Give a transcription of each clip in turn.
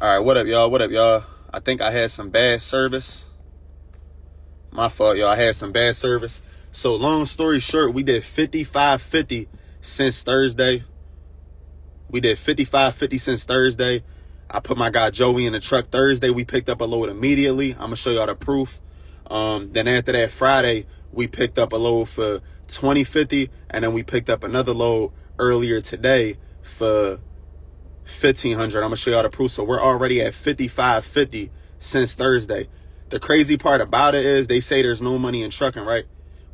All right, what up, y'all? What up, y'all? I think I had some bad service. My fault, y'all. I had some bad service. So, long story short, we did 55.50 since Thursday. We did 55.50 since Thursday. I put my guy Joey in the truck Thursday. We picked up a load immediately. I'm gonna show y'all the proof. Then after that, Friday, we picked up a load for 20.50, and then we picked up another load earlier today for 1,500. I'm gonna show y'all the proof. So we're already at 55.50 since Thursday. The crazy part about it is they say there's no money in trucking, right?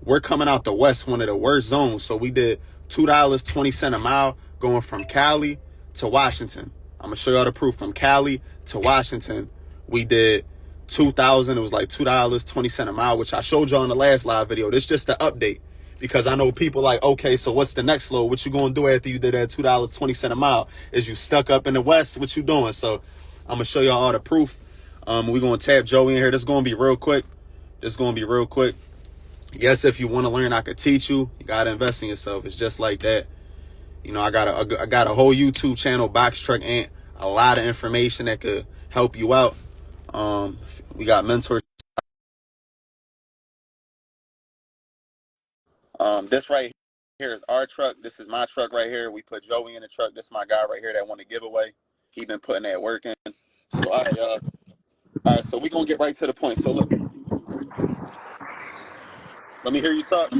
We're coming out the West, one of the worst zones. So we did $2.20 a mile going from Cali to Washington. I'm gonna show y'all the proof. From Cali to Washington, we did 2,000. It was like $2.20 a mile, which I showed y'all in the last live video. This is just the update, because I know people like, okay, so what's the next load? What you gonna do after you did that $2.20 a mile? Is you stuck up in the West? What you doing? So I'm gonna show y'all all the proof. We're gonna tap Joey in here. This is gonna be real quick. Yes, if you want to learn, I could teach you. You gotta invest in yourself. It's just like that. You know, I got a whole YouTube channel, Box Truck Ant. A lot of information that could help you out. We got mentors. This right here is our truck. This is my truck right here. We put Joey in the truck. This is my guy right here that won the giveaway. He been putting that work in. So all right, so we gonna get right to the point. So look, let me hear you talk.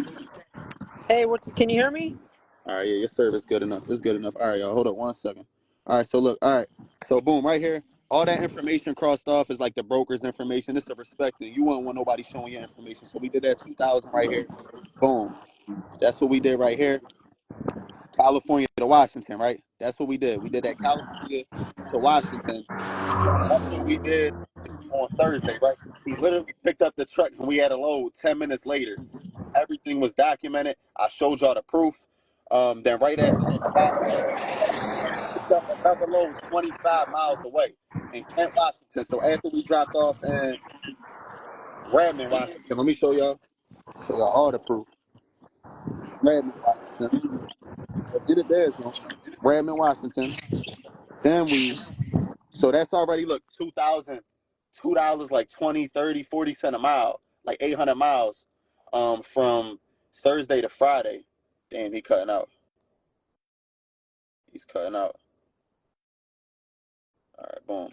Hey, can you hear me? All right, yeah, your service good enough. It's good enough. All right, y'all, hold up 1 second. All right, so look, all right, so boom, right here, all that information crossed off is like the broker's information. It's the respecting. You wouldn't want nobody showing your information. So we did that 2,000 right here. Boom. That's what we did right here. California to Washington, right? That's what we did. We did that California to Washington. That's what we did on Thursday, right? He literally picked up the truck and we had a load 10 minutes later. Everything was documented. I showed y'all the proof. Then right after that, Friday, we picked up another load 25 miles away in Kent, Washington. So after we dropped off in Redmond, Washington, let me show y'all all the proof. Redmond, Washington. Get it there, John. Redmond, Washington. Then so that's already, look, $2,000 like 20, 30, 40 cents a mile, like 800 miles from Thursday to Friday. Damn, he cutting out. He's cutting out. All right, boom.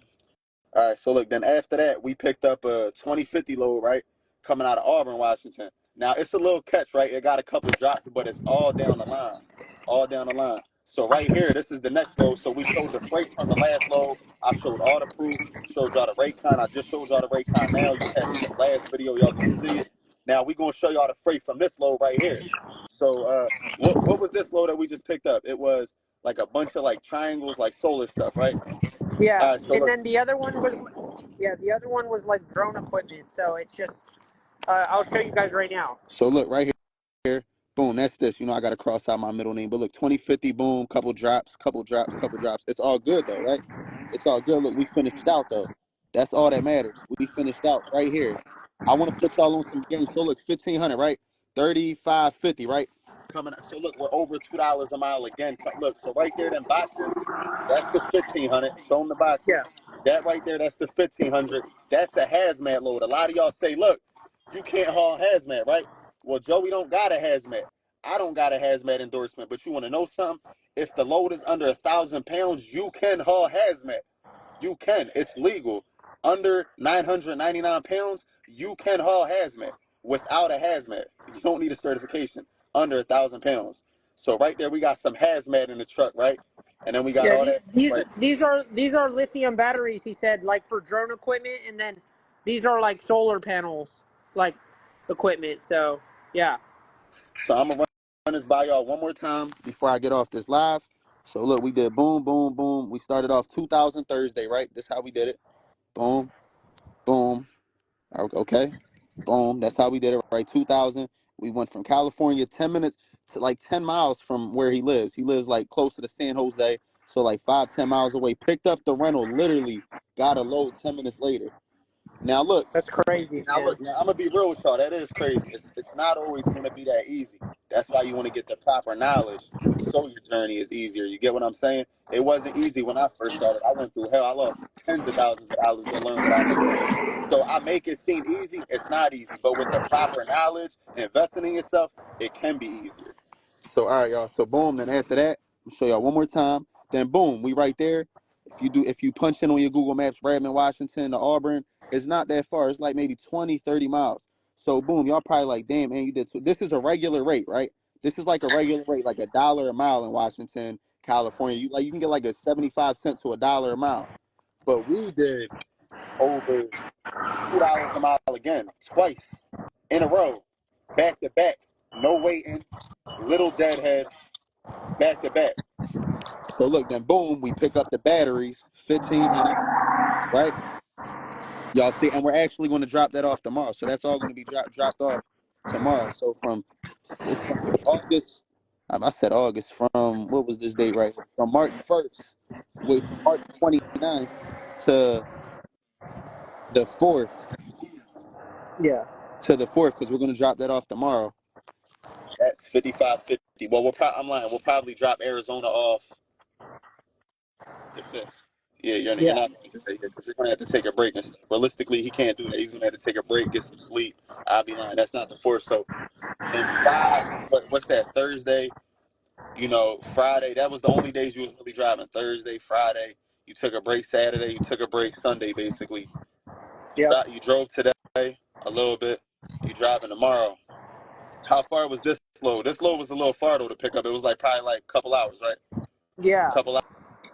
All right, so look, then after that, we picked up a 2050 load, right? Coming out of Auburn, Washington. Now, it's a little catch, right? It got a couple drops, but it's all down the line. All down the line. So right here, this is the next load. So we showed the freight from the last load. I showed all the proof, showed y'all the rate con. I just showed y'all the rate con now. You tap into the last video, y'all gonna see it. Now we gonna show y'all the freight from this load right here. So what was this load that we just picked up? It was like a bunch of like triangles, like solar stuff, right? Yeah, All right, so and look. then the other one was, like drone equipment. So it's just, I'll show you guys right now. So look right here, boom, that's this. You know, I gotta cross out my middle name, but look, 2050, boom, couple drops. It's all good though, right? It's all good. Look, we finished out though. That's all that matters. We finished out right here. I want to put y'all on some games. So look, 1,500, right? 35.50, right? Coming up. So look, we're over $2 a mile again. Look, so right there, them boxes, that's the 1,500. Show them the boxes. Yeah. That right there, that's the 1,500. That's a hazmat load. A lot of y'all say, look, you can't haul hazmat, right? Well, Joey don't got a hazmat. I don't got a hazmat endorsement, but you want to know something? If the load is under 1,000 pounds, you can haul hazmat. You can. It's legal. Under 999 pounds, you can haul hazmat without a hazmat. You don't need a certification under 1,000 pounds. So right there, we got some hazmat in the truck, right? And then we got Yeah, all that. Right. these are lithium batteries. He said, like for drone equipment, and then these are like solar panels, like equipment. So yeah. So I'm gonna run this by y'all one more time before I get off this live. So look, we did boom, boom, boom. We started off 2,000 Thursday, right? That's how we did it. Boom, boom. Okay, boom. That's how we did it, right? 2,000. We went from California 10 minutes to like 10 miles from where he lives. He lives like close to the San Jose, so like 5, 10 miles away. Picked up the rental, literally got a load 10 minutes later. Now look, That's crazy, man. now I'm gonna be real with y'all. That is crazy. It's not always gonna be that easy. That's why you want to get the proper knowledge so your journey is easier. You get what I'm saying? It wasn't easy when I first started. I went through hell. I lost tens of thousands of dollars to learn what I know now. So I make it seem easy. It's not easy, but with the proper knowledge and investing in yourself, it can be easier. So all right, y'all. So boom. Then after that, I'll show y'all one more time. Then boom, we right there. If you punch in on your Google Maps, Redmond, Washington to Auburn, it's not that far. It's like maybe 20, 30 miles. So boom, y'all probably like, damn, man, you did. This is a regular rate, right? This is like a regular rate, like $1 a mile in Washington, California. You can get like a 75 cents to $1 a mile. But we did over $2 a mile again, twice in a row, back to back, no waiting, little deadhead, back to back. So look, then boom, we pick up the batteries, 1,500, right? Y'all see, and we're actually going to drop that off tomorrow. So that's all going to be dropped off tomorrow. So from August, I said August, from what was this date right here? From March 1st, wait, from March 29th to the 4th, Yeah. because we're going to drop that off tomorrow. That's 55.50. Well, I'm lying. We'll probably drop Arizona off the 5th. Yeah, you're Yeah. not going to stay here because you're going to have to take a break and stuff. Realistically, he can't do that. He's going to have to take a break, get some sleep. I'll be lying. That's not the 4th. So in what's that, Thursday, Friday, that was the only days you was really driving. Thursday, Friday, you took a break. Saturday, you took a break. Sunday, basically, Yep. you drove today a little bit. You driving tomorrow. How far was this load? This load was a little far though to pick up. It was like probably like a couple hours, right? Yeah. Couple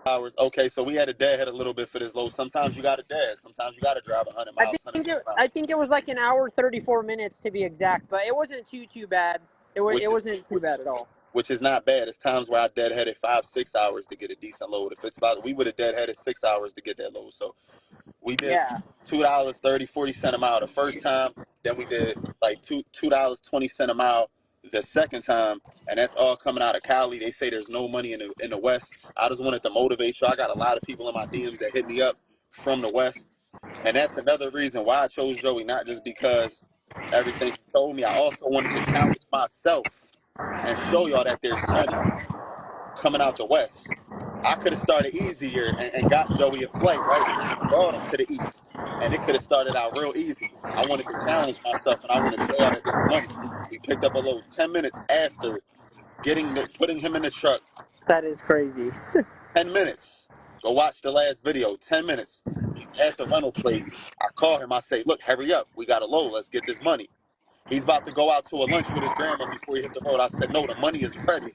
hours. Okay, so we had to deadhead a little bit for this load. Sometimes you got to dead. Sometimes you got to drive 100 I miles, think 150 I miles, think it was like an hour 34 minutes to be exact, but it wasn't too bad. It which is wasn't too which bad at all. which is not bad. It's times where I deadheaded 5, 6 hours to get a decent load. If it's about, we would have deadheaded 6 hours to get that load. So we did Yeah. $2, 30, 40 cent a mile the first time. Then we did like $2, 20 cent a mile the second time, and that's all coming out of Cali. They say there's no money in the West. I just wanted to motivate you. I got a lot of people in my DMs that hit me up from the West, and that's another reason why I chose Joey. Not just because everything he told me. I also wanted to challenge myself and show y'all that there's money coming out the West. I could have started easier and got Joey a flight, right? Brought him to the East. And it could have started out real easy. I wanted to challenge myself and I want to show y'all that there's money. We picked up a load 10 minutes after putting him in the truck. That is crazy. 10 minutes. Go watch the last video. 10 minutes. He's at the rental place. I call him. I say, look, hurry up. We got a load. Let's get this money. He's about to go out to a lunch with his grandma before he hit the road. I said, no, the money is ready.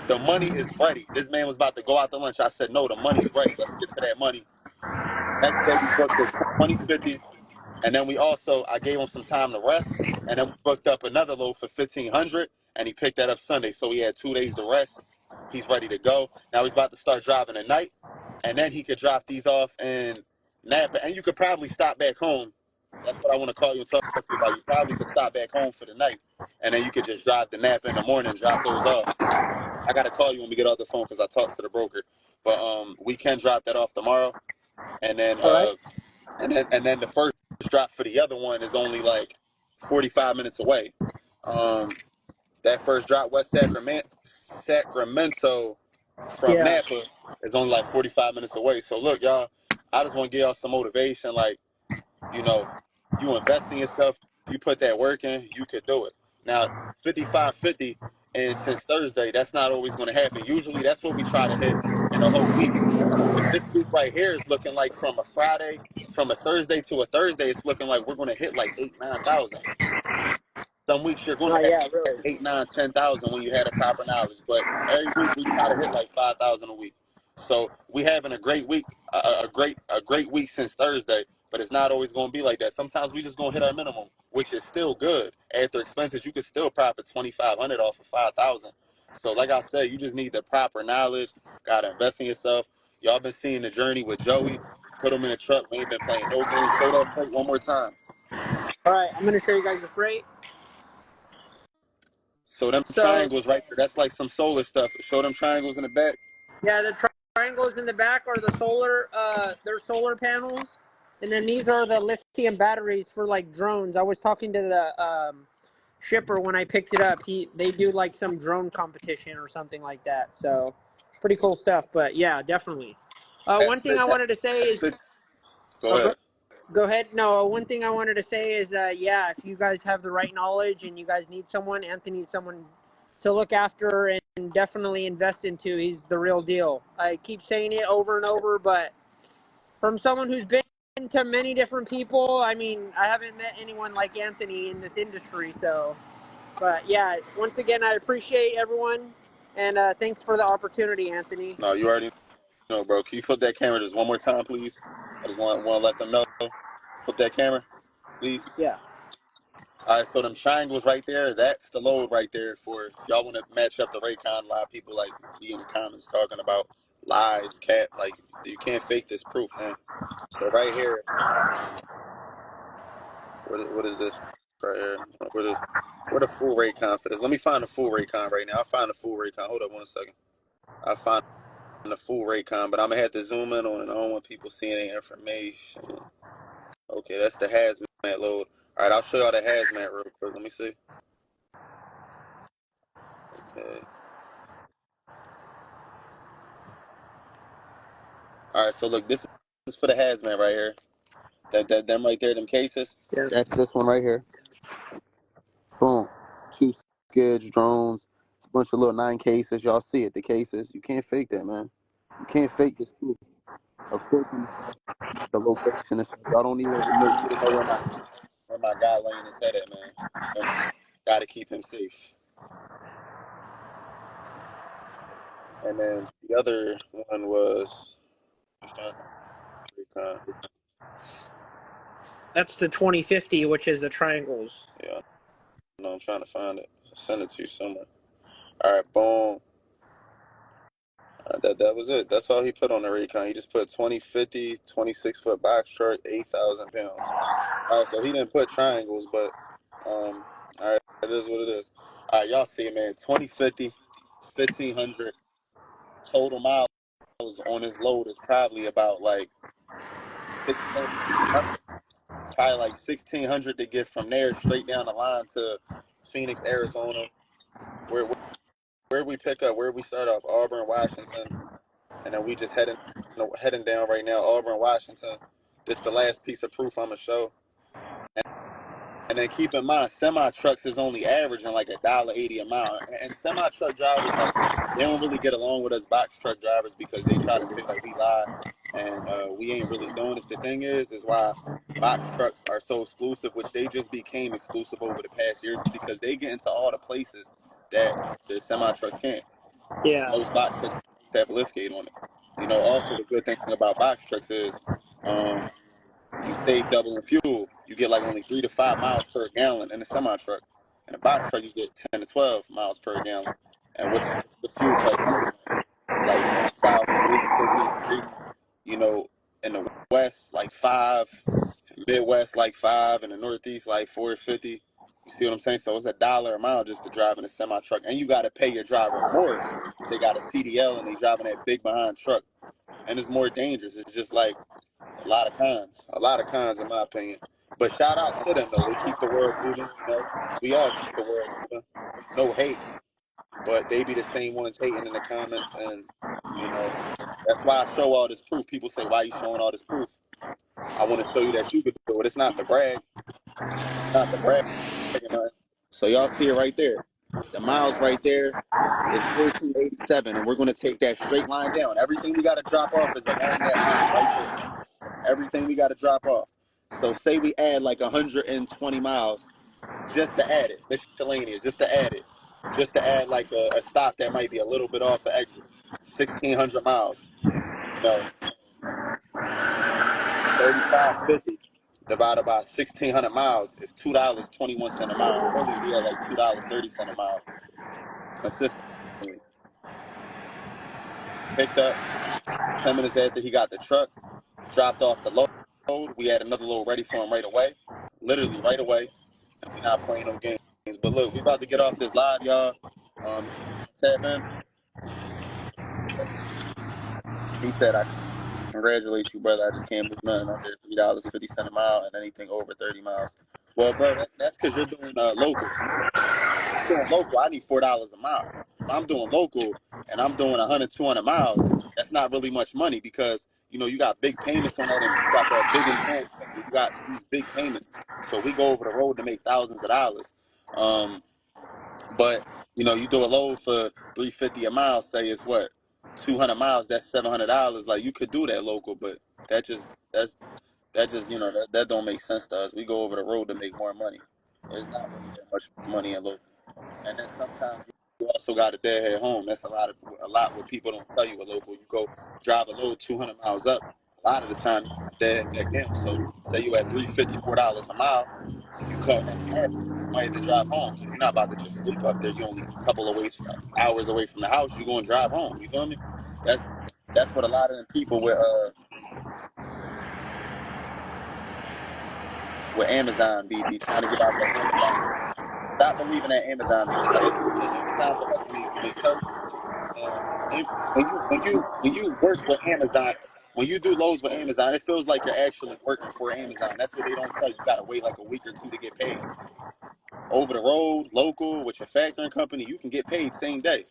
The money is ready. This man was about to go out to lunch. I said, no, the money's ready. Let's get to that money. Next day, we booked it 2050. And then I gave him some time to rest. And then we booked up another load for 1500. And he picked that up Sunday. So he had 2 days to rest. He's ready to go. Now he's about to start driving at night. And then he could drop these off in Napa. And you could probably stop back home. That's what I want to call you and talk to you about. You probably could stop back home for the night. And then you could just drive to Napa in the morning and drop those off. I gotta call you when we get off the phone because I talked to the broker. But we can drop that off tomorrow, and then All right. the first drop for the other one is only like 45 minutes away. Um, that first drop, West Sacramento from Yeah. Napa is only like 45 minutes away. So look, y'all, I just want to give y'all some motivation. Like, you know, you invest in yourself, you put that work in, you could do it. Now, 55.50, and since Thursday, that's not always going to happen. Usually, that's what we try to hit in a whole week. But this week right here is looking like from a Thursday to a Thursday, it's looking like we're going to hit like 8, 9 thousand. Some weeks you're going Oh to yeah, have really. 8, 9, 10 thousand when you had a proper knowledge. But every week we try to hit like 5,000 a week. So we having a great week, a great week since Thursday. But it's not always going to be like that. Sometimes we just going to hit our minimum, which is still good. After expenses, you could still profit 2,500 off of 5,000. So like I said, you just need the proper knowledge. Got to invest in yourself. Y'all been seeing the journey with Joey. Put him in a truck. We ain't been playing no games. Show that freight one more time. All right, I'm gonna show you guys the freight. So them So triangles right there, that's like some solar stuff. Show them triangles in the back. yeah, the triangles in the back are the solar. They're solar panels. And then these are the lithium batteries for like drones. I was talking to the shipper when I picked it up. They do like some drone competition or something like that. So pretty cool stuff. But yeah, definitely. One thing I wanted to say is, Go oh, ahead. go ahead. No, one thing I wanted to say is, yeah, if you guys have the right knowledge and you guys need someone, Anthony's someone to look after and definitely invest into. He's the real deal. I keep saying it over and over, but from someone who's been to many different people, I mean, I haven't met anyone like Anthony in this industry. So, but yeah, once again, I appreciate everyone, and thanks for the opportunity, Anthony. No, you already know, bro. Can you flip that camera just one more time, please? I just want to let them know. Flip that camera, please. Yeah. All right, so them triangles right there, that's the load right there for if y'all want to match up the Raycon. A lot of people like be in the comments talking about lies, cat. Like you can't fake this proof, man. So right here, what is this right here? Where the full Raycon for this? Let me find the full Raycon right now. I'll find the full Raycon. Hold up 1 second. I'll find the full Raycon, but I'm gonna have to zoom in on it. I don't want people seeing any information. Okay, that's the hazmat load. All right, I'll show y'all the hazmat real quick. Let me see. Okay. All right, so look, this is for the hazmat right here. Them right there, them cases. Yeah. That's this one right here. Boom. 2 skids, drones. It's a bunch of little 9 cases. Y'all see it, the cases. You can't fake that, man. You can't fake this proof. Of course, I'm gonna show the location and stuff. Y'all don't even need to know where my guy laying his head at, man. You know, gotta keep him safe. And then the other one was Recon. That's the 2050, which is the triangles. Yeah, no, I'm trying to find it. I'll send it to you somewhere. All right, boom. That was it. That's all he put on the Recon. He just put 2050, 26-foot box truck, 8,000 pounds. All right, so he didn't put triangles, but all right, it is what it is. All right, y'all see, man, 2050, 1,500 total miles on his load is probably about like 1,600, probably like 1,600 to get from there straight down the line to Phoenix, Arizona. Where we pick up, where we start off, Auburn, Washington, and then we just heading down right now, Auburn, Washington. This the last piece of proof I'm gonna show. And then keep in mind, semi trucks is only averaging like $1.80 a mile, and semi truck drivers like they don't really get along with us box truck drivers because they try to say that we lie, and we ain't really doing it. The thing is why box trucks are so exclusive, which they just became exclusive over the past years, is because they get into all the places that the semi trucks can't. Yeah. Most box trucks have lift gate on it. You know, also the good thing about box trucks is you save double in fuel. You get like only 3 to 5 miles per gallon in a semi truck. In a box truck, you get 10 to 12 miles per gallon. And what's the fuel price looking like south 350, you know, in the west like 5, Midwest like 5, in the Northeast like 450. You see what I'm saying? So it's $1 a mile just to drive in a semi truck, and you got to pay your driver more if they got a CDL and they driving that big behind truck, and it's more dangerous. It's just like a lot of cons in my opinion. But shout out to them though. They keep the world moving. You know, we all keep the world moving. No hate, but they be the same ones hating in the comments, and you know, that's why I show all this proof. People say, "Why you showing all this proof?" I want to show you that you could do it. It's not the brag. It's not the brag. So y'all see it right there. The miles right there is 1487, and we're going to take that straight line down. Everything we got to drop off is along that line right there. Everything we got to drop off. So say we add like 120 miles just to add it, miscellaneous, just to add like a stop that might be a little bit off the exit. 1,600 miles. You know, 3550 divided by 1,600 miles is $2.21 a mile. Earlier we had like $2.30 a mile consistently. Picked up 10 minutes after he got the truck, dropped off the load. We had another load ready for him right away, literally right away. And we're not playing no games. But look, we about to get off this live, y'all. Tap in. He said I congratulate you, brother. I just can't move nothing under $3.50 a mile and anything over 30 miles. Well, bro, that's because you're doing local. I'm doing local. I need $4 a mile. If I'm doing local and I'm doing 100, 200 miles, that's not really much money because you got big payments on that, and you got that big insurance company. You got these big payments, so we go over the road to make thousands of dollars. Um, but you do a load for 350 a mile. Say it's what 200 miles. That's $700. Like you could do that local, but that just that just that don't make sense to us. We go over the road to make more money. It's not really that much money in local. And then sometimes you also got a deadhead home. That's a lot what people don't tell you with local. You go drive a load 200 miles up. A lot of the time you got a deadhead back down. So say you at $354 a mile, you cut that in half. You might have to drive home because you're not about to just sleep up there. You only a couple of hours away from the house. You're going to drive home. You feel me? That's that's what a lot of them people with Amazon be trying to get out that Amazon. Stop believing that Amazon bullshit. Because Amazon, but like when they tell you. When you work with Amazon, when you do loads with Amazon, it feels like you're actually working for Amazon. That's what they don't tell you. You gotta wait like a week or two to get paid. Over the road, local, with your factoring company, you can get paid same day.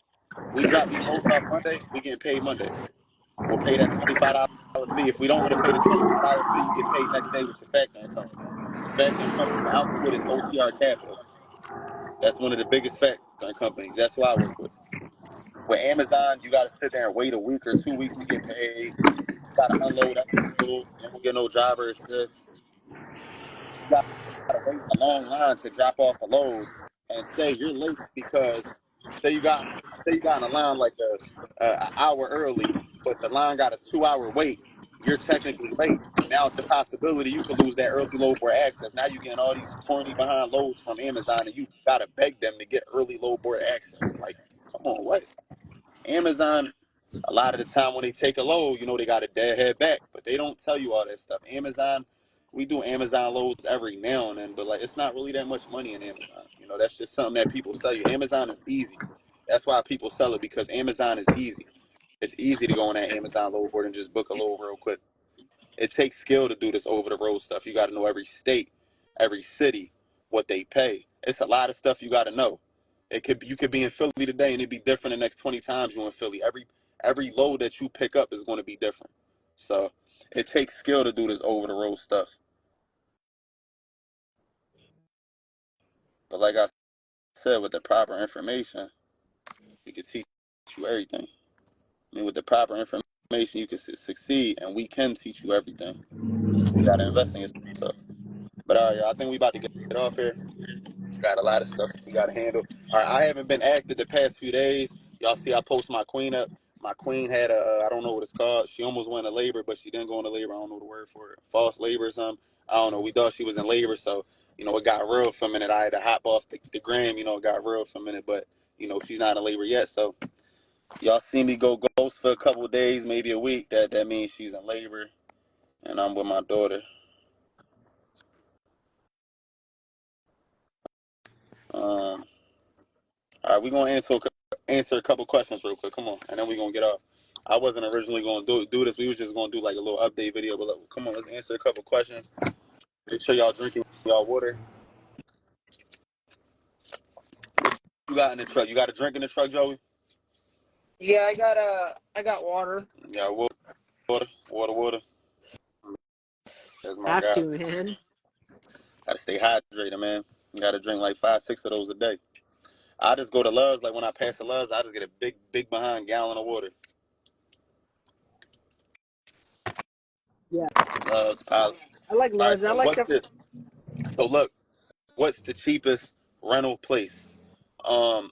We drop these loads off Monday, we getting paid Monday. We'll pay that $25 fee. If we don't want to pay the $25 fee, you get paid next day with your factoring company. The factoring company I work with is OTR Capital. That's one of the biggest factoring companies. That's who I work with. With Amazon, you got to sit there and wait a week or 2 weeks to get paid. You got to unload every load. You don't get no driver assist. You got to wait in a long line to drop off a load. And say you're late because say you got in a line like a hour early, but the line got a 2 hour wait. You're technically late. Now it's a possibility you could lose that early load board access. Now you're getting all these corny behind loads from Amazon, and you got to beg them to get early load board access. Like, come on, what? Amazon, a lot of the time when they take a load, they got a deadhead back, but they don't tell you all that stuff. Amazon, we do Amazon loads every now and then, but like it's not really that much money in Amazon. That's just something that people sell you. Amazon is easy. That's why people sell it, because Amazon is easy. It's easy to go on that Amazon load board and just book a load real quick. It takes skill to do this over the road stuff. You got to know every state, every city, what they pay. It's a lot of stuff you got to know. You could be in Philly today and it'd be different the next 20 times you're in Philly. Every load that you pick up is going to be different. So it takes skill to do this over the road stuff. But like I said, with the proper information, we can teach you everything. I mean, with the proper information, you can succeed, and we can teach you everything. You got to invest in yourself. But all right, I think we about to get off here. Got a lot of stuff we got to handle. All right, I haven't been active the past few days. Y'all see I post my queen up. My queen had I don't know what it's called. She almost went into labor, but she didn't go into labor. I don't know the word for it. False labor or something. I don't know. We thought she was in labor, so, it got real for a minute. I had to hop off the gram, it got real for a minute, but, she's not in labor yet. So y'all see me go ghost for a couple of days, maybe a week. That means she's in labor, and I'm with my daughter. All right, we're going to answer a couple questions real quick. Come on, and then we're going to get off. I wasn't originally going to do this. We was just going to do like a little update video. But come on, let's answer a couple questions. Make sure y'all drinking y'all water. You got in the truck? You got a drink in the truck, Joey? Yeah, I got water. Yeah, water. That's my Have guy. to, man. Got to stay hydrated, man. You got to drink like 5, 6 of those a day. I just go to Love's. Like when I pass the Love's, I just get a big behind gallon of water. Yeah, Love's, Pilot. I like All right, Lowe's. I so like the. look, what's the cheapest rental place? Um,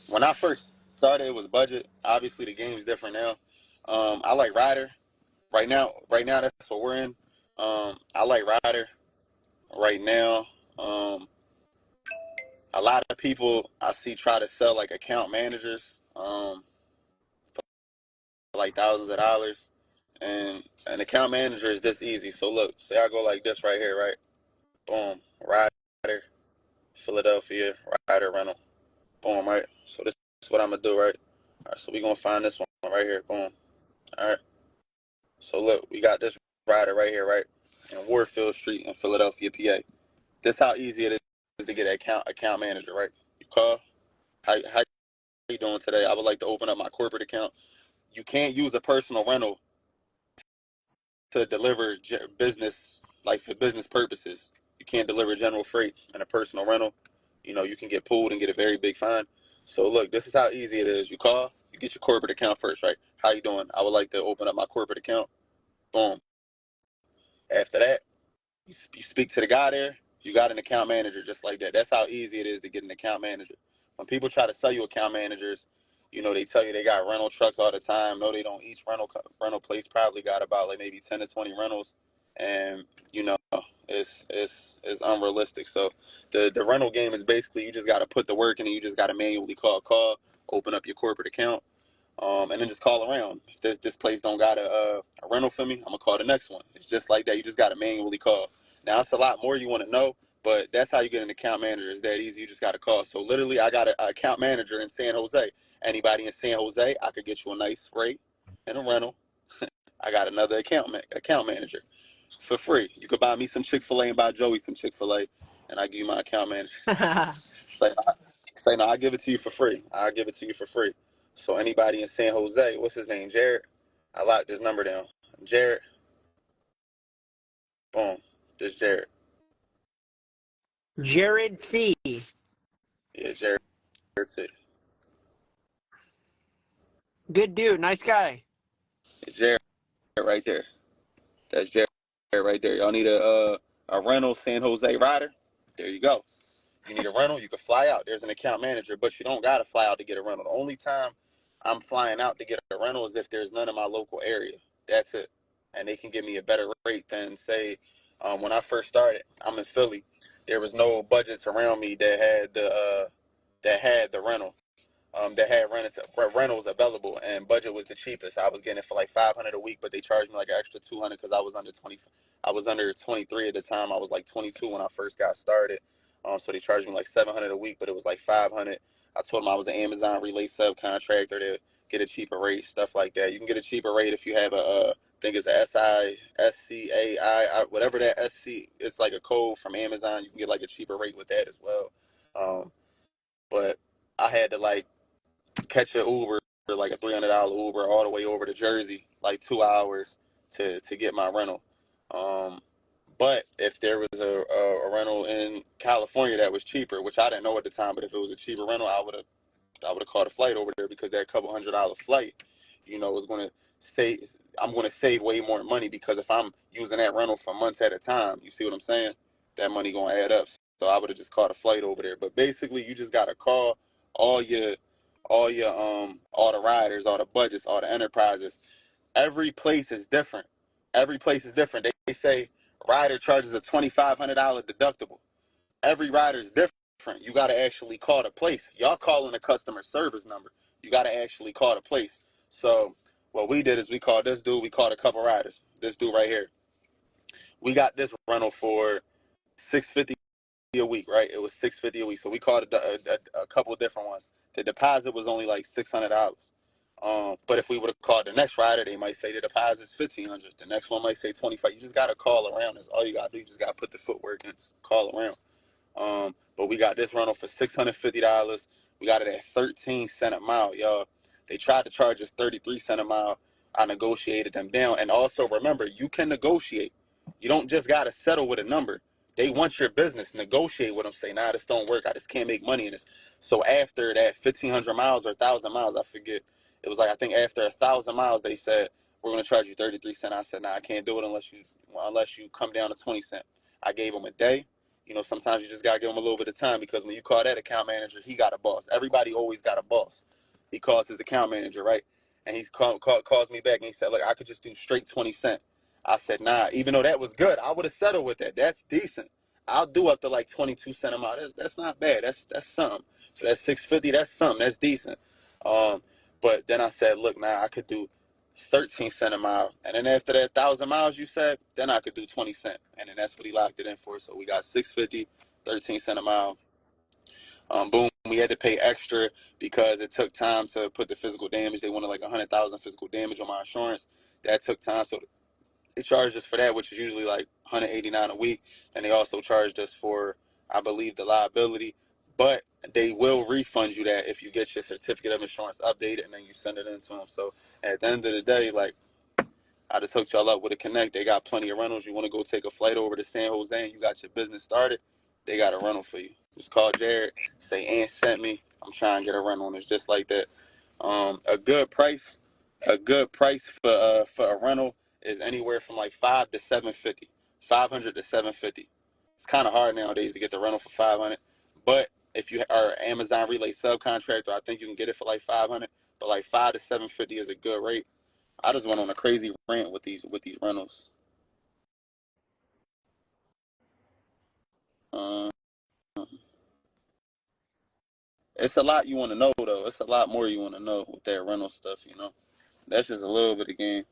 When I first started, it was budget. Obviously, the game's different now. I like Ryder. Right now, that's what we're in. I like Ryder right now. A lot of people I see try to sell like account managers for like thousands of dollars. And an account manager is this easy. So look, say I go like this right here, right? Boom, Ryder, Philadelphia, Ryder rental. Boom, right? So this is what I'm gonna do, right? All right, so we're gonna find this one right here. Boom. All right. So look, we got this rider right here, right, in Warfield Street in Philadelphia, PA. This how easy it is to get an account manager, right? You call. How you doing today? I would like to open up my corporate account. You can't use a personal rental to deliver business, like for business purposes. You can't deliver general freight in a personal rental. You know, you can get pulled and get a very big fine. So look, this is how easy it is. You call, you get your corporate account first, right? How you doing? I would like to open up my corporate account. Boom. After that, you speak to the guy there. You got an account manager just like that. That's how easy it is to get an account manager. When people try to sell you account managers, you know, they tell you they got rental trucks all the time. No, they don't. Each rental place probably got about like maybe 10 to 20 rentals, and you know, it's unrealistic. So the rental game is basically you just got to put the work in, and you just got to manually call, open up your corporate account, and then just call around. If this place don't got a rental for me, I'm gonna call the next one. It's just like that. You just gotta manually call. Now it's a lot more you want to know, but that's how you get an account manager. It's that easy. You just gotta call. So literally, I got an account manager in San Jose. Anybody in San Jose, I could get you a nice rate and a rental. I got another account manager for free. You could buy me some Chick-fil-A and buy Joey some Chick-fil-A, and I give you my account manager. Say no, I give it to you for free. I'll give it to you for free. So anybody in San Jose, what's his name? Jared. I locked this number down. Jared. Boom. This Jared. Jared C. Yeah, Jared City. Good dude, nice guy. Yeah, Jared right there. That's Jared right there. Y'all need a rental San Jose rider? There you go. You need a rental, you can fly out. There's an account manager, but you don't gotta fly out to get a rental. The only time I'm flying out to get a rental is if there's none in my local area. That's it. And they can give me a better rate than say when I first started. I'm in Philly. There was no budgets around me that had the rental. That had rentals available, and budget was the cheapest. I was getting it for like 500 a week, but they charged me like an extra 200 because I was under 20. I was under 23 at the time. I was like 22 when I first got started. So they charged me like 700 a week, but it was like 500. I told them I was an Amazon relay subcontractor to get a cheaper rate, stuff like that. You can get a cheaper rate if you have I think it's a whatever that SC. It's like a code from Amazon. You can get like a cheaper rate with that as well. But I had to like catch an Uber, like a $300 Uber, all the way over to Jersey, like 2 hours to get my rental. Um, but if there was a rental in California that was cheaper, which I didn't know at the time, but if it was a cheaper rental, I would have caught a flight over there because that couple $100 flight, you know, is going to save. I'm going to save way more money because if I'm using that rental for months at a time, you see what I'm saying? That money going to add up. So I would have just caught a flight over there. But basically, you just got to call all your, all the riders, all the budgets, all the enterprises. Every place is different. Every place is different. They say rider charges a $2,500 deductible. Every rider is different. You got to actually call the place. Y'all calling a customer service number. You got to actually call the place. So what we did is we called this dude. We called a couple riders. This dude right here. We got this rental for $650 a week, right? It was $650 a week. So we called a couple of different ones. The deposit was only like $600. But if we would have called the next rider, they might say the deposit is $1,500. The next one might say 25. You just got to call around. That's all you got to do. You just got to put the footwork in. Just call around. But we got this rental for $650. We got it at 13 cents a mile, y'all. They tried to charge us 33 cents a mile. I negotiated them down. And also remember, you can negotiate. You don't just gotta settle with a number. They want your business. Negotiate with them. Say, nah, this don't work. I just can't make money in this. So after that 1,500 miles or 1,000 miles, I forget. It was like I think after 1,000 miles, they said we're gonna charge you 33 cents. I said, nah, I can't do it unless you come down to 20 cents. I gave them a day. You know, sometimes you just got to give him a little bit of time because when you call that account manager, he got a boss. Everybody always got a boss. He calls his account manager, right? And he calls me back and he said, look, I could just do straight 20 cents. I said, nah, even though that was good, I would have settled with that. That's decent. I'll do up to like 22 cents a mile. That's not bad. That's something. So that's 650. That's something. That's decent. But then I said, look, now I could do 13 cents a mile. And then after that 1,000 miles you said, then I could do 20 cents. And then that's what he locked it in for. So we got 650, 13 cents a mile. Boom. we had to pay extra because it took time to put the physical damage. They wanted like 100,000 physical damage on my insurance. That took time, so they charged us for that, which is usually like 189 a week, and they also charged us for, I believe, the liability. But they will refund you that if you get your certificate of insurance updated and then you send it in to them. So at the end of the day, like, I just hooked y'all up with a connect. They got plenty of rentals. You want to go take a flight over to San Jose and you got your business started, they got a rental for you. Just call Jared, say Aunt sent me. I'm trying to get a rental, and it's just like that. A good price for a rental is anywhere from like 500 to 750. It's kind of hard nowadays to get the rental for 500, but if you are an Amazon Relay subcontractor, I think you can get it for like 500. But like 5 to 750 is a good rate. I just went on a crazy rant with these rentals. Um, it's a lot you want to know though. It's a lot more you want to know with that rental stuff. That's just a little bit of game.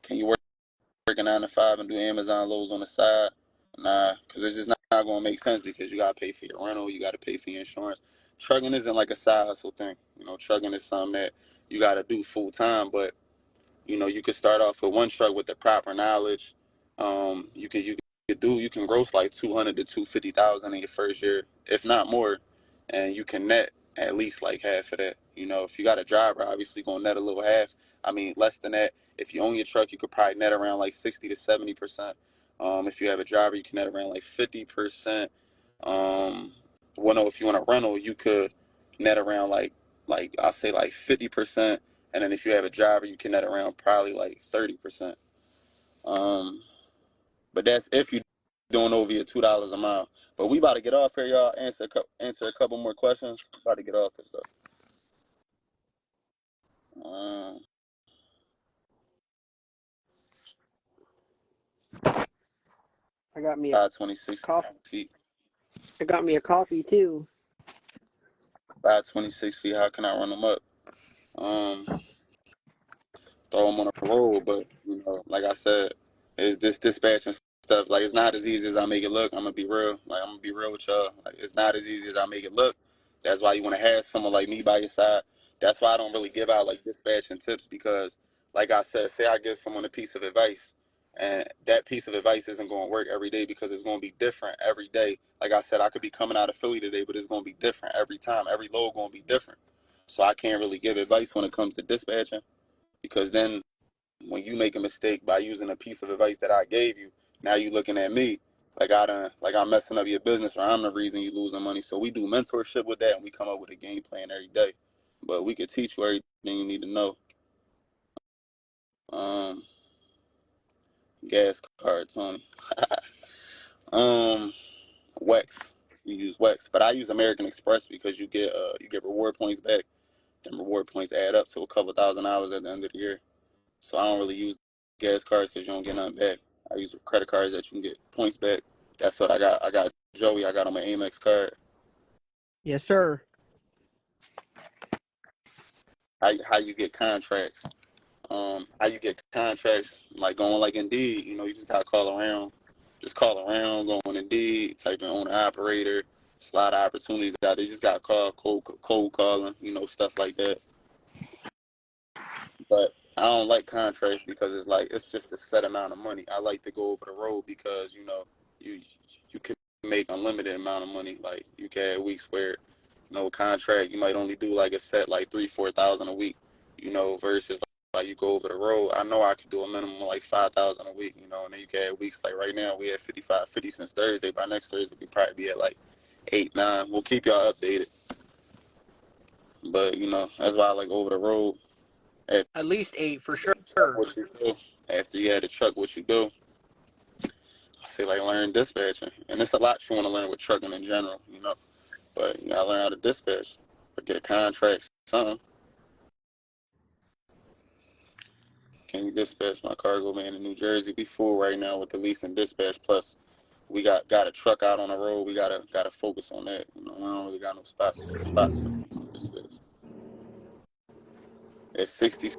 Can you work a 9 to 5 and do Amazon loads on the side? Nah, because it's just not going to make sense because you got to pay for your rental, you got to pay for your insurance. Trucking isn't like a side hustle thing. Trucking is something that you got to do full time, but you could start off with one truck with the proper knowledge. You can gross like 200 to 250,000 in your first year, if not more, and you can net at least like half of that. If you got a driver, obviously gonna net a little half. I mean, less than that. If you own your truck, you could probably net around like 60 to 70%. If you have a driver, you can net around like 50%. Well, no, if you want a rental, you could net around like I'll say like 50%. And then if you have a driver, you can net around probably like 30%. But that's if you're doing over your $2 a mile. But we about to get off here, y'all. Answer a couple more questions. About to get off this stuff. Um, I got me a 526 coffee. feet. I got me a coffee too. 526 feet. How can I run them up? Um, Throw them on the road, but like I said, it's this dispatching stuff. Like, it's not as easy as I make it look. I'm gonna be real. Like, I'm gonna be real with y'all. Like, it's not as easy as I make it look. That's why you want to have someone like me by your side. That's why I don't really give out like dispatching tips because, like I said, say I give someone a piece of advice, and that piece of advice isn't going to work every day because it's going to be different every day. Like I said, I could be coming out of Philly today, but it's going to be different every time. Every load going to be different. So I can't really give advice when it comes to dispatching because then when you make a mistake by using a piece of advice that I gave you, now you looking at me like I'm messing up your business or I'm the reason you losing money. So we do mentorship with that and we come up with a game plan every day. But we could teach you everything you need to know. Um, Gas card, Tony. um, Wex. You use Wex, but I use American Express because you get reward points back. Them reward points add up to a couple $1,000s at the end of the year. So I don't really use gas cards because you don't get nothing back. I use credit cards that you can get points back. That's what I got. I got Joey. I got on my Amex card. Yes, sir. How you get contracts? How you get contracts? Like going like Indeed. You just gotta call around. Just call around. Go on Indeed. Type in owner operator. There's a lot of opportunities out there. You just gotta call cold calling. Stuff like that. But I don't like contracts because it's just a set amount of money. I like to go over the road because you you can make unlimited amount of money. Like you can have weeks where contract you might only do like a set like 3,000 to 4,000 a week. Versus like you go over the road. I know I could do a minimum of like 5,000 a week. And then you can have weeks like right now we had 50 since Thursday. By next Thursday we probably be at like 8, 9. We'll keep y'all updated. But that's why I like over the road. At least 8 for sure. What you do after you had the truck, what you do? I say like learn dispatching, and it's a lot you want to learn with trucking in general. But you gotta learn how to dispatch, or get a contract, something. Can you dispatch my cargo van in New Jersey? We full right now with the lease and dispatch. Plus, we got a truck out on the road. We gotta focus on that. We don't really got no spots for lease and dispatch. At 66%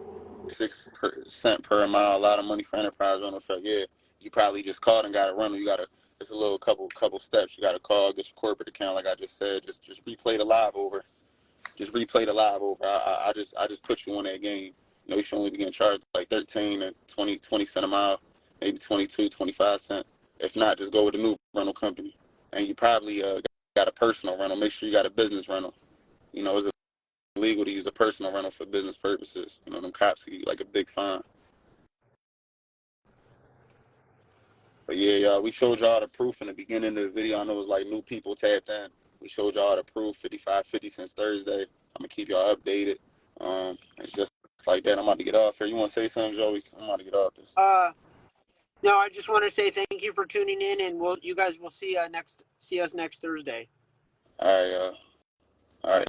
per mile, a lot of money for enterprise rental truck. Yeah, you probably just called and got a rental. You gotta It's a little couple steps you got to call. Get your corporate account, like I just said. Just replay the live over. Just replay the live over. I just put you on that game. You know, you should only be getting charged like 13 and 20 cent a mile, maybe 22, 25 cent. If not, just go with a new rental company. And you probably got a personal rental. Make sure you got a business rental. You know, it's illegal to use a personal rental for business purposes. You know, them cops give you like a big fine. But yeah, y'all, we showed y'all the proof in the beginning of the video. I know it was like new people tapped in. We showed y'all the proof, 5550 since Thursday. I'm gonna keep y'all updated. It's just like that. I'm about to get off here. You want to say something, Joey? I'm about to get off this. No, I just want to say thank you for tuning in, and you guys will see us next Thursday. All right, all right.